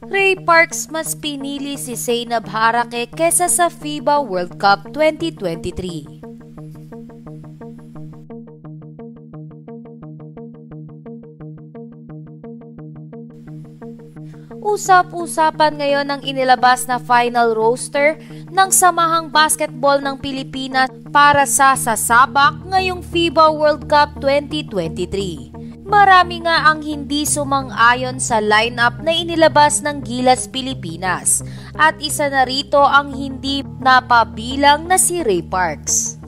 Ray Parks mas pinili si Zainab Harake kesa sa FIBA World Cup 2023. Usap-usapan ngayon ang inilabas na final roster ng Samahang Basketball ng Pilipinas para sa sasabak ngayong FIBA World Cup 2023. Marami nga ang hindi sumang-ayon sa lineup na inilabas ng Gilas Pilipinas at isa na rito ang hindi napabilang na si Ray Parks.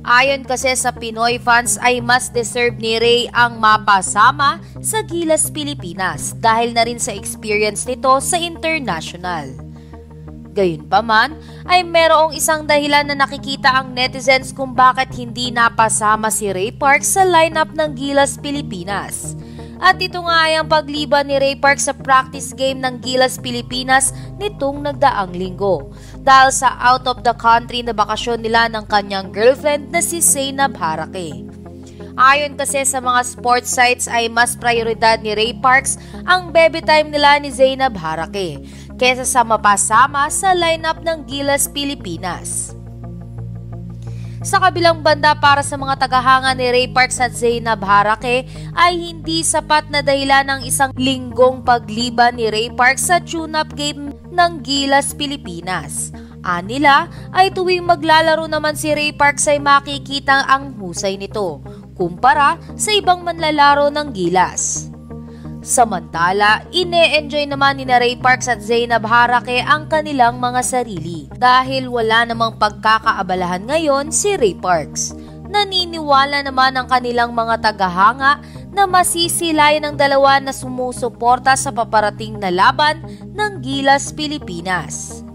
Ayon kasi sa Pinoy fans ay mas deserve ni Ray ang mapasama sa Gilas Pilipinas dahil na rin sa experience nito sa international. Gayunpaman ay merong isang dahilan na nakikita ang netizens kung bakit hindi napasama si Ray Parks sa lineup ng Gilas Pilipinas. At ito nga ay ang pagliban ni Ray Parks sa practice game ng Gilas Pilipinas nitong nagdaang linggo dahil sa out of the country na bakasyon nila ng kanyang girlfriend na si Zainab Harake. Ayon kasi sa mga sports sites ay mas prioridad ni Ray Parks ang baby time nila ni Zainab Harake kesa sa mapasama sa lineup ng Gilas Pilipinas. Sa kabilang banda para sa mga tagahanga ni Ray Parks at Zainab Harake ay hindi sapat na dahilan ng isang linggong pagliban ni Ray Parks sa tune-up game ng Gilas Pilipinas. Anila ay tuwing maglalaro naman si Ray Parks ay makikita ang husay nito kumpara sa ibang manlalaro ng Gilas. Samantala, ine-enjoy naman ni Ray Parks at Zainab Harake ang kanilang mga sarili dahil wala namang pagkakaabalahan ngayon si Ray Parks. Naniniwala naman ang kanilang mga tagahanga na masisilayan ng dalawa na sumusuporta sa paparating na laban ng Gilas Pilipinas.